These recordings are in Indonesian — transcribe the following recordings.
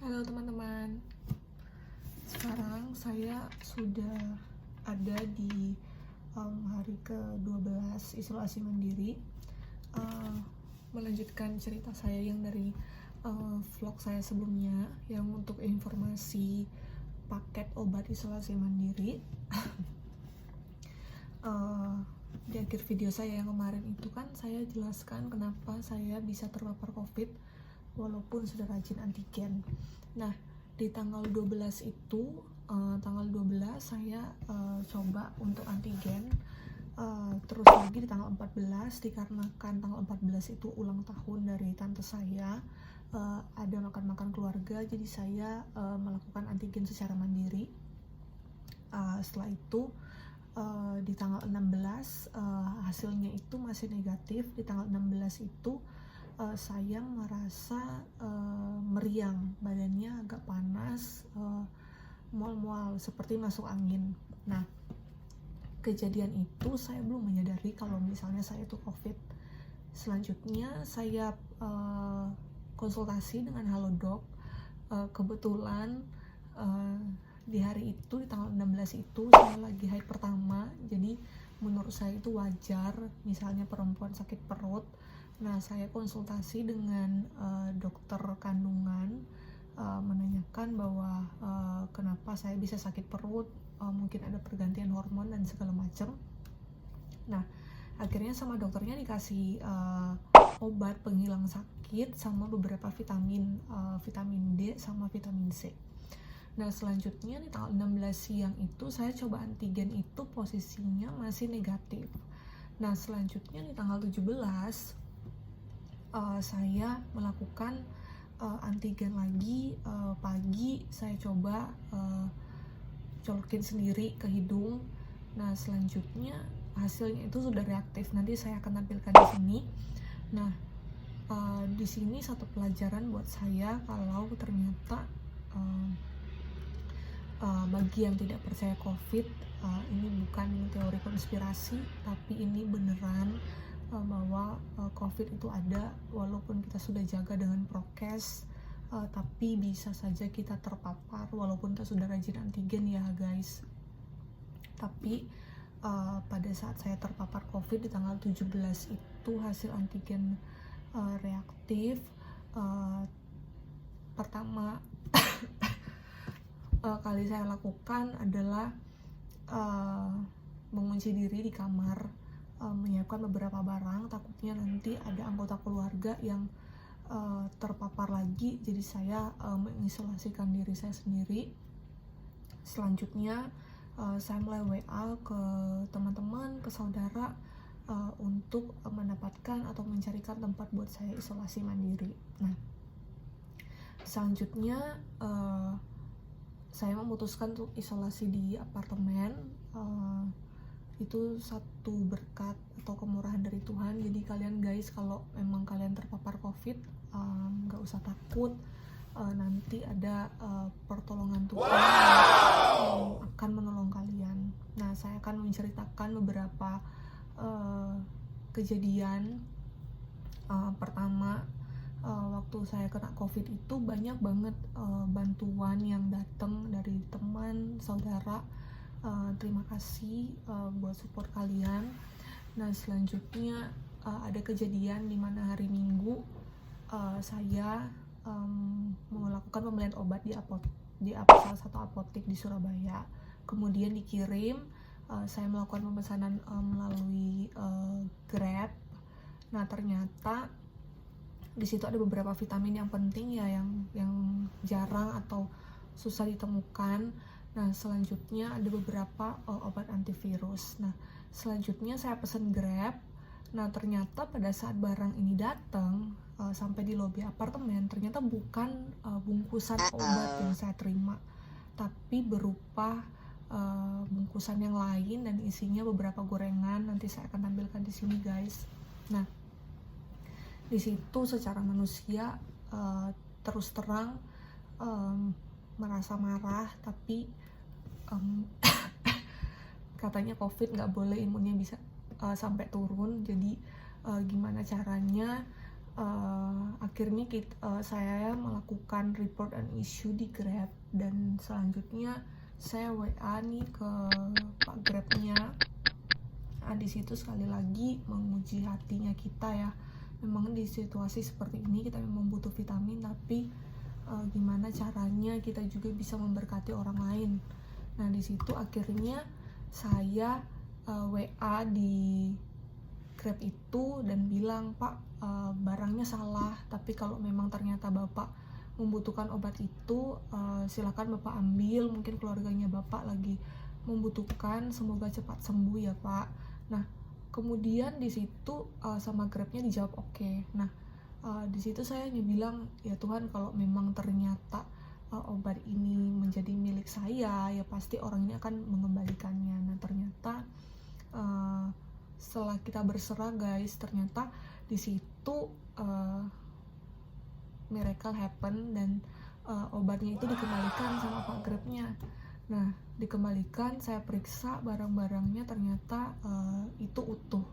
Halo teman-teman, sekarang saya sudah ada di hari ke-12 isolasi mandiri. Melanjutkan cerita saya yang dari vlog saya sebelumnya, yang untuk informasi paket obat isolasi mandiri. Di akhir video saya yang kemarin itu kan saya jelaskan kenapa saya bisa terpapar COVID walaupun sudah rajin antigen. Nah, di tanggal 12 itu, tanggal 12 saya coba untuk antigen. Terus lagi di tanggal 14, dikarenakan tanggal 14 itu ulang tahun dari tante saya, ada makan-makan keluarga, jadi saya melakukan antigen secara mandiri. Setelah itu di tanggal 16 hasilnya itu masih negatif. Di tanggal 16 itu saya merasa meriang, badannya agak panas, mual-mual seperti masuk angin. Nah, kejadian itu saya belum menyadari kalau misalnya saya itu COVID. Selanjutnya saya konsultasi dengan Halodoc. Kebetulan di hari itu, di tanggal 16 itu saya lagi haid pertama, jadi menurut saya itu wajar misalnya perempuan sakit perut. Nah, saya konsultasi dengan dokter kandungan, menanyakan bahwa kenapa saya bisa sakit perut, mungkin ada pergantian hormon dan segala macam. Nah, akhirnya sama dokternya dikasih obat penghilang sakit sama beberapa vitamin, vitamin D sama vitamin C. Nah, selanjutnya di tanggal 16 siang itu saya coba antigen, itu posisinya masih negatif. Nah, selanjutnya di tanggal 17 saya melakukan antigen lagi. Pagi saya coba colokin sendiri ke hidung. Nah, selanjutnya hasilnya itu sudah reaktif. Nanti saya akan tampilkan di sini. Nah, di sini satu pelajaran buat saya kalau ternyata bagi yang tidak percaya COVID, ini bukan teori konspirasi, tapi ini beneran bahwa COVID itu ada. Walaupun kita sudah jaga dengan prokes, tapi bisa saja kita terpapar walaupun kita sudah rajin antigen ya guys. Tapi pada saat saya terpapar COVID di tanggal 17 itu hasil antigen reaktif. Pertama kali saya lakukan adalah mengunci diri di kamar, menyiapkan beberapa barang, takutnya nanti ada anggota keluarga yang terpapar lagi, jadi saya mengisolasikan diri saya sendiri. Selanjutnya saya mulai WA ke teman-teman, ke saudara, untuk mendapatkan atau mencarikan tempat buat saya isolasi mandiri. Nah, selanjutnya saya memutuskan untuk isolasi di apartemen. Itu satu berkat atau kemurahan dari Tuhan. Jadi kalian guys, kalau memang kalian terpapar COVID, gak usah takut. Nanti ada pertolongan Tuhan yang akan menolong kalian. Nah, saya akan menceritakan beberapa kejadian. Pertama, waktu saya kena COVID itu banyak banget bantuan yang datang dari teman, saudara. Terima kasih buat support kalian. Nah, selanjutnya ada kejadian di mana hari Minggu saya melakukan pembelian obat di salah satu apotek di Surabaya. Kemudian dikirim, saya melakukan pemesanan melalui Grab. Nah, ternyata di situ ada beberapa vitamin yang penting ya, yang jarang atau susah ditemukan. Nah, selanjutnya ada beberapa obat antivirus. Nah, selanjutnya saya pesan Grab. Nah, ternyata pada saat barang ini datang sampai di lobi apartemen, ternyata bukan bungkusan obat yang saya terima, tapi berupa bungkusan yang lain dan isinya beberapa gorengan. Nanti saya akan tampilkan di sini guys. Nah, di situ secara manusia terus terang merasa marah, tapi katanya COVID nggak boleh imunnya bisa sampai turun. Jadi gimana caranya akhirnya saya melakukan report an issue di Grab, dan selanjutnya saya WA nih ke Pak Grabnya. Di situ sekali lagi menguji hatinya kita ya. Memang di situasi seperti ini kita memang butuh vitamin, tapi gimana caranya kita juga bisa memberkati orang lain. Nah di situ akhirnya saya WA di Grab itu dan bilang, Pak, barangnya salah, tapi kalau memang ternyata Bapak membutuhkan obat itu, silakan Bapak ambil, mungkin keluarganya Bapak lagi membutuhkan, semoga cepat sembuh ya Pak. Nah kemudian di situ sama Grabnya dijawab oke. Nah di situ saya hanya bilang, ya Tuhan, kalau memang ternyata obat ini menjadi milik saya, ya pasti orang ini akan mengembalikannya. Nah ternyata setelah kita berserah guys, ternyata di situ miracle happen, dan obatnya itu dikembalikan sama Pak Grabnya. Nah dikembalikan, saya periksa barang-barangnya, ternyata itu utuh,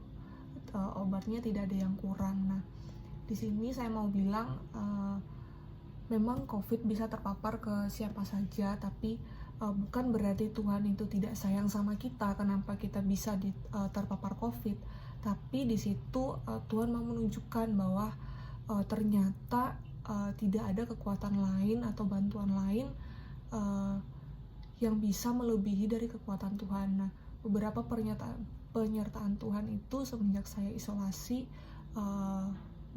obatnya tidak ada yang kurang. Nah di sini saya mau bilang, memang COVID bisa terpapar ke siapa saja, tapi bukan berarti Tuhan itu tidak sayang sama kita. Kenapa kita bisa terpapar COVID? Tapi di situ Tuhan mau menunjukkan bahwa ternyata tidak ada kekuatan lain atau bantuan lain yang bisa melebihi dari kekuatan Tuhan. Nah, beberapa penyertaan Tuhan itu semenjak saya isolasi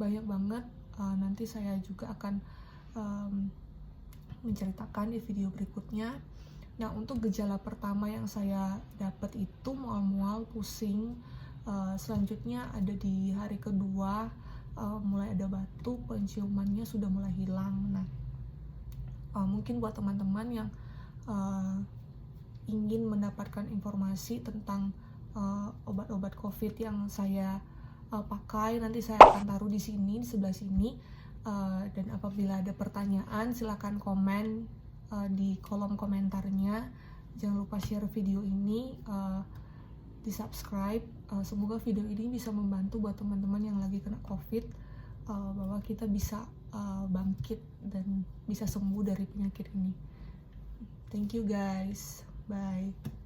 banyak banget. Nanti saya juga akan menceritakan di video berikutnya. Nah untuk gejala pertama yang saya dapat itu mual-mual, pusing. Selanjutnya ada di hari kedua, mulai ada batuk, penciumannya sudah mulai hilang. Nah mungkin buat teman-teman yang ingin mendapatkan informasi tentang obat-obat COVID yang saya pakai, nanti saya akan taruh di sini, di sebelah sini. Dan apabila ada pertanyaan silakan komen di kolom komentarnya. Jangan lupa share video ini, di subscribe. Semoga video ini bisa membantu buat teman-teman yang lagi kena COVID, bahwa kita bisa bangkit dan bisa sembuh dari penyakit ini. Thank you guys, bye.